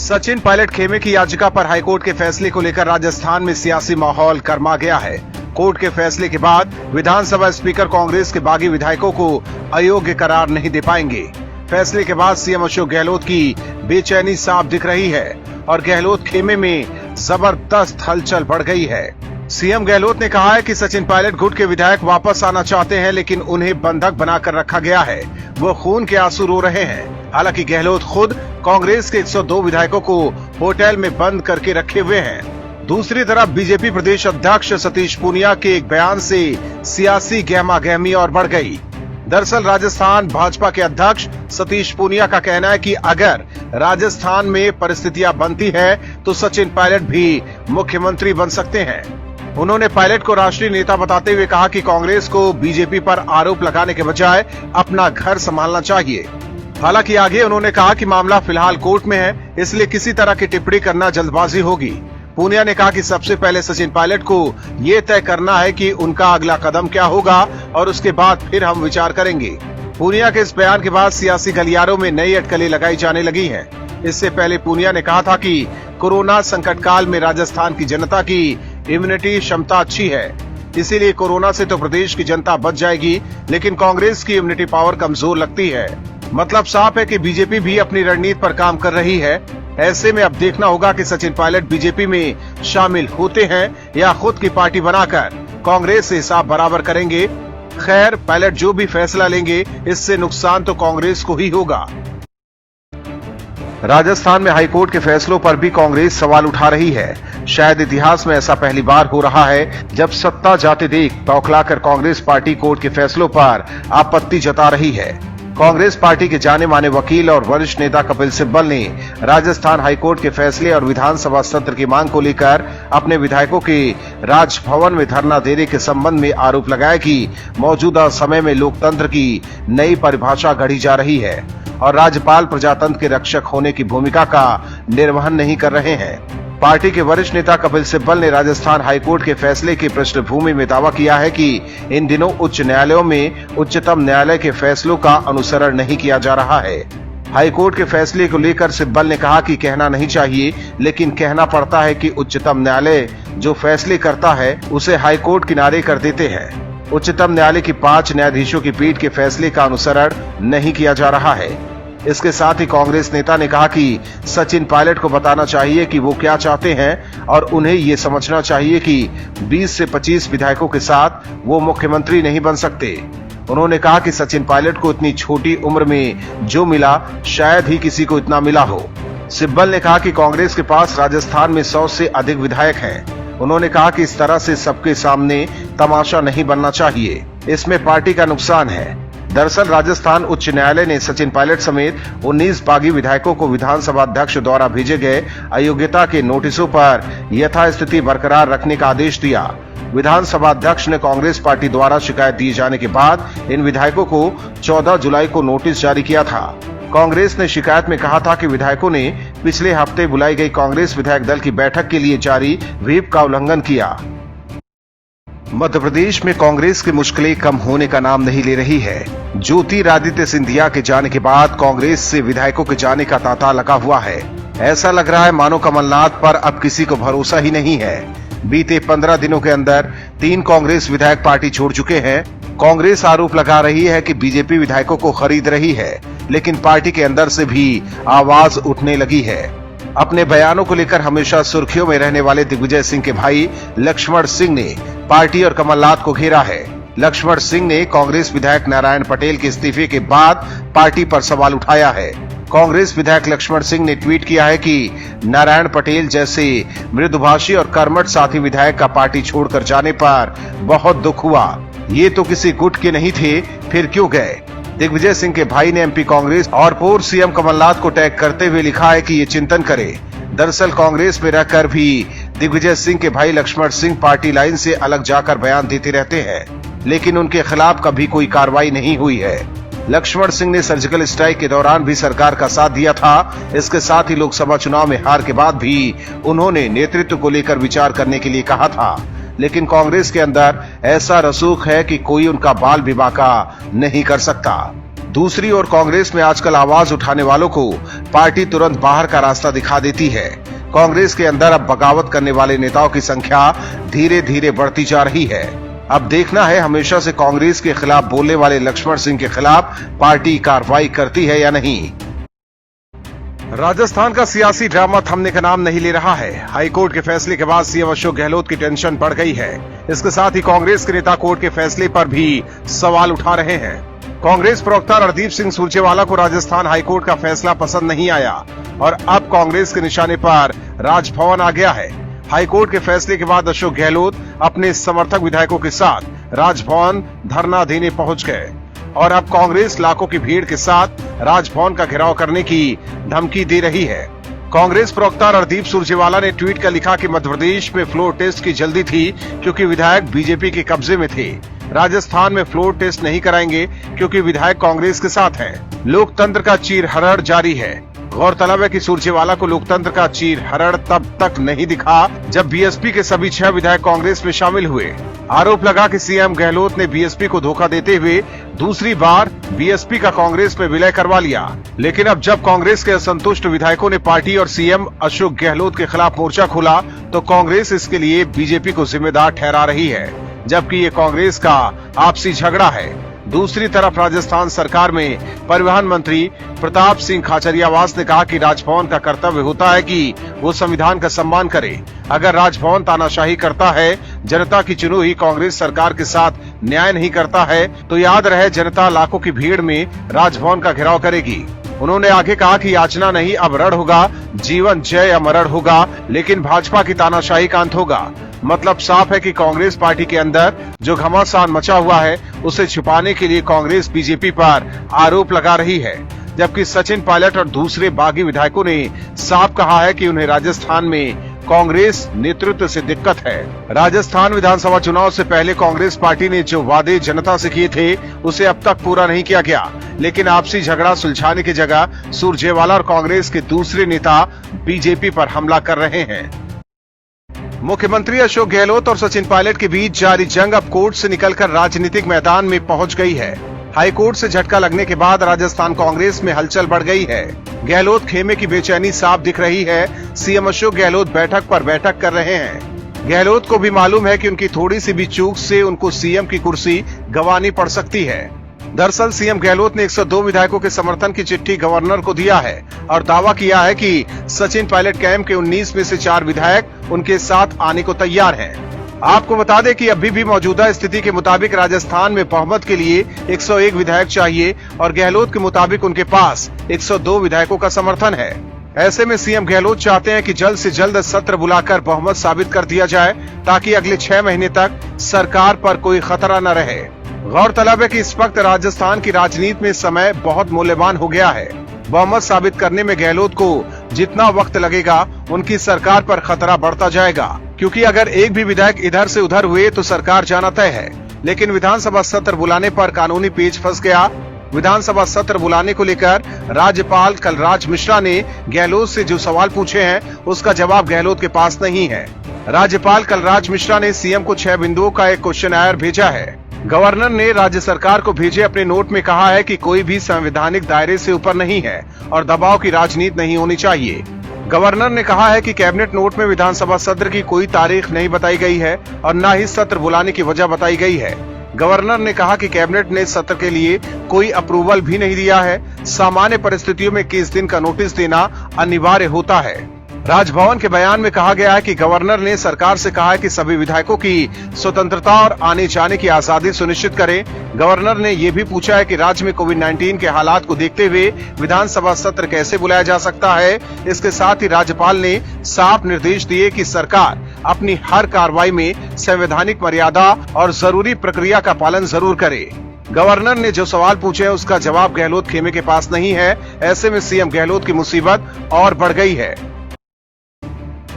सचिन पायलट खेमे की याचिका पर हाईकोर्ट के फैसले को लेकर राजस्थान में सियासी माहौल गर्मा गया है। कोर्ट के फैसले के बाद विधानसभा स्पीकर कांग्रेस के बागी विधायकों को अयोग्य करार नहीं दे पाएंगे। फैसले के बाद सीएम अशोक गहलोत की बेचैनी साफ दिख रही है और गहलोत खेमे में जबरदस्त हलचल बढ़ गई है। सीएम गहलोत ने कहा है कि सचिन पायलट गुट के विधायक वापस आना चाहते हैं, लेकिन उन्हें बंधक बनाकर रखा गया है। वो खून के आंसू रो रहे हैं। हालांकि गहलोत खुद कांग्रेस के 102 विधायकों को होटल में बंद करके रखे हुए हैं। दूसरी तरफ बीजेपी प्रदेश अध्यक्ष सतीश पूनिया के एक बयान से सियासी गहमा गहमी और बढ़ गई। दरअसल राजस्थान भाजपा के अध्यक्ष सतीश पूनिया का कहना है कि अगर राजस्थान में परिस्थितियां बनती है तो सचिन पायलट भी मुख्यमंत्री बन सकते हैं। उन्होंने पायलट को राष्ट्रीय नेता बताते हुए कहा कि कांग्रेस को बीजेपी पर आरोप लगाने के बजाय अपना घर संभालना चाहिए। हालांकि आगे उन्होंने कहा कि मामला फिलहाल कोर्ट में है, इसलिए किसी तरह की टिप्पणी करना जल्दबाजी होगी। पूनिया ने कहा कि सबसे पहले सचिन पायलट को ये तय करना है कि उनका अगला कदम क्या होगा और उसके बाद फिर हम विचार करेंगे। पूनिया के इस बयान के बाद सियासी गलियारों में नई अटकलें लगाई जाने लगी हैं। इससे पहले पूनिया ने कहा था कि कोरोना संकट काल में राजस्थान की जनता की इम्यूनिटी क्षमता अच्छी है, इसीलिए कोरोना से तो प्रदेश की जनता बच जाएगी, लेकिन कांग्रेस की इम्यूनिटी पावर कमजोर लगती है। मतलब साफ है कि बीजेपी भी अपनी रणनीति पर काम कर रही है। ऐसे में अब देखना होगा कि सचिन पायलट बीजेपी में शामिल होते हैं या खुद की पार्टी बनाकर कांग्रेस से हिसाब बराबर करेंगे। खैर, पायलट जो भी फैसला लेंगे, इससे नुकसान तो कांग्रेस को ही होगा। राजस्थान में हाईकोर्ट के फैसलों पर भी कांग्रेस सवाल उठा रही है। शायद इतिहास में ऐसा पहली बार हो रहा है जब सत्ता जाते देख बौखलाकर कांग्रेस पार्टी कोर्ट के फैसलों पर आपत्ति जता रही है। कांग्रेस पार्टी के जाने माने वकील और वरिष्ठ नेता कपिल सिब्बल ने राजस्थान हाईकोर्ट के फैसले और विधानसभा सत्र की मांग को लेकर अपने विधायकों के राजभवन में धरना देने के संबंध में आरोप लगाया कि मौजूदा समय में लोकतंत्र की नई परिभाषा गढ़ी जा रही है और राज्यपाल प्रजातंत्र के रक्षक होने की भूमिका का निर्वहन नहीं कर रहे हैं। पार्टी के वरिष्ठ नेता कपिल सिब्बल ने राजस्थान हाईकोर्ट के फैसले की पृष्ठभूमि में दावा किया है कि इन दिनों उच्च न्यायालयों में उच्चतम न्यायालय के फैसलों का अनुसरण नहीं किया जा रहा है। हाईकोर्ट के फैसले को लेकर सिब्बल ने कहा कि कहना नहीं चाहिए, लेकिन कहना पड़ता है कि उच्चतम न्यायालय जो फैसले करता है उसे हाईकोर्ट किनारे कर देते हैं। उच्चतम न्यायालय की 5 न्यायाधीशों की पीठ के फैसले का अनुसरण नहीं किया जा रहा है। इसके साथ ही कांग्रेस नेता ने कहा कि सचिन पायलट को बताना चाहिए कि वो क्या चाहते हैं और उन्हें ये समझना चाहिए कि 20 से 25 विधायकों के साथ वो मुख्यमंत्री नहीं बन सकते। उन्होंने कहा कि सचिन पायलट को इतनी छोटी उम्र में जो मिला शायद ही किसी को इतना मिला हो। सिब्बल ने कहा कि कांग्रेस के पास राजस्थान में 100 से अधिक विधायक हैं। उन्होंने कहा कि इस तरह से सबके सामने तमाशा नहीं बनना चाहिए, इसमें पार्टी का नुकसान है। दरअसल राजस्थान उच्च न्यायालय ने सचिन पायलट समेत 19 बागी विधायकों को विधानसभा अध्यक्ष द्वारा भेजे गए अयोग्यता के नोटिसों पर यथास्थिति बरकरार रखने का आदेश दिया। विधानसभा अध्यक्ष ने कांग्रेस पार्टी द्वारा शिकायत दिए जाने के बाद इन विधायकों को 14 जुलाई को नोटिस जारी किया था। कांग्रेस ने शिकायत में कहा था कि विधायकों ने पिछले हफ्ते बुलाई गई कांग्रेस विधायक दल की बैठक के लिए जारी व्हिप का उल्लंघन किया। मध्य प्रदेश में कांग्रेस की मुश्किलें कम होने का नाम नहीं ले रही है। ज्योतिरादित्य सिंधिया के जाने के बाद कांग्रेस से विधायकों के जाने का तांता लगा हुआ है। ऐसा लग रहा है मानो कमलनाथ पर अब किसी को भरोसा ही नहीं है। बीते 15 दिनों के अंदर 3 कांग्रेस विधायक पार्टी छोड़ चुके हैं। कांग्रेस आरोप लगा रही है कि बीजेपी विधायकों को खरीद रही है, लेकिन पार्टी के अंदर से भी आवाज उठने लगी है। अपने बयानों को लेकर हमेशा सुर्खियों में रहने वाले दिग्विजय सिंह के भाई लक्ष्मण सिंह ने पार्टी और कमलनाथ को घेरा है। लक्ष्मण सिंह ने कांग्रेस विधायक नारायण पटेल के इस्तीफे के बाद पार्टी पर सवाल उठाया है। कांग्रेस विधायक लक्ष्मण सिंह ने ट्वीट किया है कि नारायण पटेल जैसे मृदुभाषी और कर्मठ साथी विधायक का पार्टी छोड़कर जाने पर बहुत दुख हुआ। ये तो किसी गुट के नहीं थे, फिर क्यों गए। दिग्विजय सिंह के भाई ने एमपी कांग्रेस और पूर्व सीएम कमलनाथ को टैग करते हुए लिखा है कि ये चिंतन करें। दरअसल कांग्रेस में रहकर भी दिग्विजय सिंह के भाई लक्ष्मण सिंह पार्टी लाइन से अलग जाकर बयान देते रहते हैं, लेकिन उनके खिलाफ कभी कोई कार्रवाई नहीं हुई है। लक्ष्मण सिंह ने सर्जिकल स्ट्राइक के दौरान भी सरकार का साथ दिया था। इसके साथ ही लोकसभा चुनाव में हार के बाद भी उन्होंने नेतृत्व को लेकर विचार करने के लिए कहा था, लेकिन कांग्रेस के अंदर ऐसा रसूख है कि कोई उनका बाल भी बांका नहीं कर सकता। दूसरी ओर कांग्रेस में आजकल आवाज उठाने वालों को पार्टी तुरंत बाहर का रास्ता दिखा देती है। कांग्रेस के अंदर अब बगावत करने वाले नेताओं की संख्या धीरे धीरे बढ़ती जा रही है। अब देखना है हमेशा से कांग्रेस के खिलाफ बोलने वाले लक्ष्मण सिंह के खिलाफ पार्टी कार्रवाई करती है या नहीं। राजस्थान का सियासी ड्रामा थमने का नाम नहीं ले रहा है। हाईकोर्ट के फैसले के बाद सीएम अशोक गहलोत की टेंशन बढ़ गई है। इसके साथ ही कांग्रेस के नेता कोर्ट के फैसले पर भी सवाल उठा रहे हैं। कांग्रेस प्रवक्ता रणदीप सिंह सुरजेवाला को राजस्थान हाईकोर्ट का फैसला पसंद नहीं आया और अब कांग्रेस के निशाने पर राजभवन आ गया है। हाईकोर्ट के फैसले के बाद अशोक गहलोत अपने समर्थक विधायकों के साथ राजभवन धरना देने पहुंच गए और अब कांग्रेस लाखों की भीड़ के साथ राजभवन का घेराव करने की धमकी दे रही है। कांग्रेस प्रवक्ता रणदीप सुरजेवाला ने ट्वीट कर लिखा कि मध्य प्रदेश में फ्लोर टेस्ट की जल्दी थी क्योंकि विधायक बीजेपी के कब्जे में थे। राजस्थान में फ्लोर टेस्ट नहीं कराएंगे क्योंकि विधायक कांग्रेस के साथ हैं। लोकतंत्र का चीरहरण जारी है। गौरतलब है कि सुरजेवाला को लोकतंत्र का चीरहरण तब तक नहीं दिखा जब बीएसपी के सभी 6 विधायक कांग्रेस में शामिल हुए। आरोप लगा कि सीएम गहलोत ने बीएसपी को धोखा देते हुए दूसरी बार बीएसपी का कांग्रेस में विलय करवा लिया। लेकिन अब जब कांग्रेस के असंतुष्ट विधायकों ने पार्टी और सीएम अशोक गहलोत के खिलाफ मोर्चा खोला तो कांग्रेस इसके लिए बीजेपी को जिम्मेदार ठहरा रही है, जबकि ये कांग्रेस का आपसी झगड़ा है। दूसरी तरफ राजस्थान सरकार में परिवहन मंत्री प्रताप सिंह खाचरियावास ने कहा कि राजभवन का कर्तव्य होता है कि वो संविधान का सम्मान करे। अगर राजभवन तानाशाही करता है, जनता की चुनी हुई कांग्रेस सरकार के साथ न्याय नहीं करता है तो याद रहे जनता लाखों की भीड़ में राजभवन का घेराव करेगी। उन्होंने आगे कहा कि याचना नहीं अब रण होगा, जीवन जय या मरण होगा, लेकिन भाजपा की तानाशाही का अंत होगा। मतलब साफ है कि कांग्रेस पार्टी के अंदर जो घमासान मचा हुआ है उसे छुपाने के लिए कांग्रेस बीजेपी पर आरोप लगा रही है, जबकि सचिन पायलट और दूसरे बागी विधायकों ने साफ कहा है कि उन्हें राजस्थान में कांग्रेस नेतृत्व से दिक्कत है। राजस्थान विधानसभा चुनाव से पहले कांग्रेस पार्टी ने जो वादे जनता से किए थे उसे अब तक पूरा नहीं किया गया, लेकिन आपसी झगड़ा सुलझाने की जगह सुरजेवाला और कांग्रेस के दूसरे नेता बीजेपी पर हमला कर रहे हैं। मुख्यमंत्री अशोक गहलोत और सचिन पायलट के बीच जारी जंग अब कोर्ट से निकलकर राजनीतिक मैदान में पहुंच गई है। हाईकोर्ट से झटका लगने के बाद राजस्थान कांग्रेस में हलचल बढ़ गई है। गहलोत खेमे की बेचैनी साफ दिख रही है। सीएम अशोक गहलोत बैठक पर बैठक कर रहे हैं। गहलोत को भी मालूम है कि उनकी थोड़ी सी भी चूक से उनको सीएम की कुर्सी गंवानी पड़ सकती है। दरअसल सीएम गहलोत ने 102 विधायकों के समर्थन की चिट्ठी गवर्नर को दिया है और दावा किया है कि सचिन पायलट कैंप के 19 में से 4 विधायक उनके साथ आने को तैयार हैं। आपको बता दें कि अभी भी मौजूदा स्थिति के मुताबिक राजस्थान में बहुमत के लिए 101 विधायक चाहिए और गहलोत के मुताबिक उनके पास 102 विधायकों का समर्थन है। ऐसे में सीएम गहलोत चाहते हैं कि जल्द से जल्द सत्र बुलाकर बहुमत साबित कर दिया जाए ताकि अगले 6 महीने तक सरकार पर कोई खतरा न रहे। गौरतलब है कि इस वक्त राजस्थान की राजनीति में समय बहुत मूल्यवान हो गया है। बहुमत साबित करने में गहलोत को जितना वक्त लगेगा उनकी सरकार पर खतरा बढ़ता जाएगा, क्योंकि अगर एक भी विधायक इधर से उधर हुए तो सरकार जाना तय है। लेकिन विधानसभा सत्र बुलाने पर कानूनी पेच फंस गया। विधानसभा सत्र बुलाने को लेकर राज्यपाल कलराज मिश्रा ने गहलोत से जो सवाल पूछे हैं उसका जवाब गहलोत के पास नहीं है। राज्यपाल कलराज मिश्रा ने सीएम को 6 बिंदुओं का एक क्वेश्चनर भेजा है। गवर्नर ने राज्य सरकार को भेजे अपने नोट में कहा है कि कोई भी संवैधानिक दायरे से ऊपर नहीं है और दबाव की राजनीति नहीं होनी चाहिए। गवर्नर ने कहा है कि कैबिनेट नोट में विधानसभा सत्र की कोई तारीख नहीं बताई गई है और न ही सत्र बुलाने की वजह बताई गई है। गवर्नर ने कहा कि कैबिनेट ने सत्र के लिए कोई अप्रूवल भी नहीं दिया है। सामान्य परिस्थितियों में 21 दिन का नोटिस देना अनिवार्य होता है। राजभवन के बयान में कहा गया है कि गवर्नर ने सरकार से कहा है कि सभी विधायकों की स्वतंत्रता और आने जाने की आजादी सुनिश्चित करें। गवर्नर ने ये भी पूछा है कि राज्य में कोविड-19 के हालात को देखते हुए विधानसभा सत्र कैसे बुलाया जा सकता है। इसके साथ ही राज्यपाल ने साफ निर्देश दिए कि सरकार अपनी हर कार्रवाई में संवैधानिक मर्यादा और जरूरी प्रक्रिया का पालन जरूर करे। गवर्नर ने जो सवाल पूछे हैं उसका जवाब गहलोत खेमे के पास नहीं है। ऐसे में सीएम गहलोत की मुसीबत और बढ़ गई है।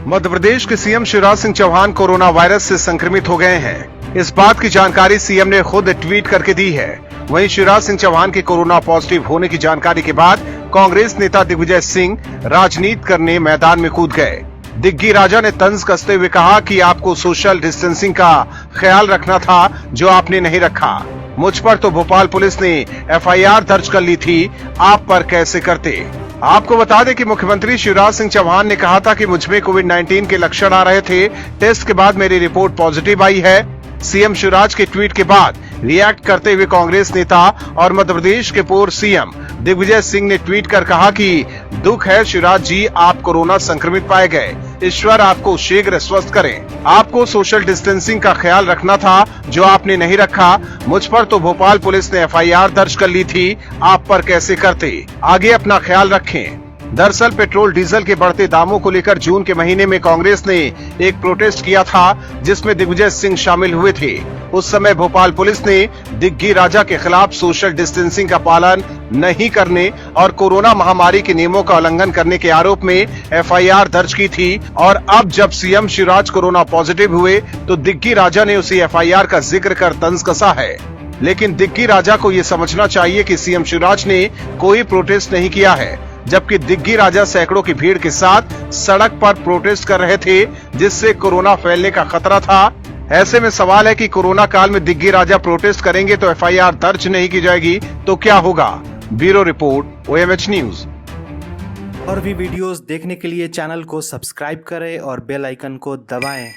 मध्य प्रदेश के CM Shivraj Singh Chouhan corona virus से संक्रमित हो गए हैं। इस बात की जानकारी सीएम ने खुद ट्वीट करके दी है। वहीं शिवराज सिंह चौहान के कोरोना पॉजिटिव होने की जानकारी के बाद कांग्रेस नेता दिग्विजय सिंह राजनीति करने मैदान में कूद गए। दिग्गी राजा ने तंज कसते हुए कहा कि आपको सोशल डिस्टेंसिंग का ख्याल रखना था जो आपने नहीं रखा। मुझ पर तो भोपाल पुलिस ने एफआईआर दर्ज कर ली थी, आप पर कैसे करते। आपको बता दें कि मुख्यमंत्री शिवराज सिंह चौहान ने कहा था कि मुझमें कोविड-19 के लक्षण आ रहे थे। टेस्ट के बाद मेरी रिपोर्ट पॉजिटिव आई है। सीएम शिवराज के ट्वीट के बाद रिएक्ट करते हुए कांग्रेस नेता और मध्य प्रदेश के पूर्व सीएम दिग्विजय सिंह ने ट्वीट कर कहा कि दुख है शिवराज जी, आप कोरोना संक्रमित पाए गए। ईश्वर आपको शीघ्र स्वस्थ करें। आपको सोशल डिस्टेंसिंग का ख्याल रखना था, जो आपने नहीं रखा। मुझ पर तो भोपाल पुलिस ने एफआईआर दर्ज कर ली थी, आप पर कैसे करते। आगे अपना ख्याल रखें। दरअसल पेट्रोल डीजल के बढ़ते दामों को लेकर जून के महीने में कांग्रेस ने एक प्रोटेस्ट किया था, जिसमें दिग्विजय सिंह शामिल हुए थे। उस समय भोपाल पुलिस ने दिग्गी राजा के खिलाफ सोशल डिस्टेंसिंग का पालन नहीं करने और कोरोना महामारी के नियमों का उल्लंघन करने के आरोप में एफआईआर दर्ज की थी। और अब जब सीएम शिवराज कोरोना पॉजिटिव हुए तो दिग्गी राजा ने उसी एफआईआर का जिक्र कर तंज कसा है। लेकिन दिग्गी राजा को ये समझना चाहिए कि सीएम शिवराज ने कोई प्रोटेस्ट नहीं किया है, जबकि दिग्गी राजा सैकड़ों की भीड़ के साथ सड़क पर प्रोटेस्ट कर रहे थे, जिससे कोरोना फैलने का खतरा था। ऐसे में सवाल है कि कोरोना काल में दिग्गी राजा प्रोटेस्ट करेंगे तो एफआईआर दर्ज नहीं की जाएगी तो क्या होगा। Bureau report, OMH news. और भी वीडियोस देखने के लिए चैनल को सब्सक्राइब करें और बेल आइकन को दबाएं।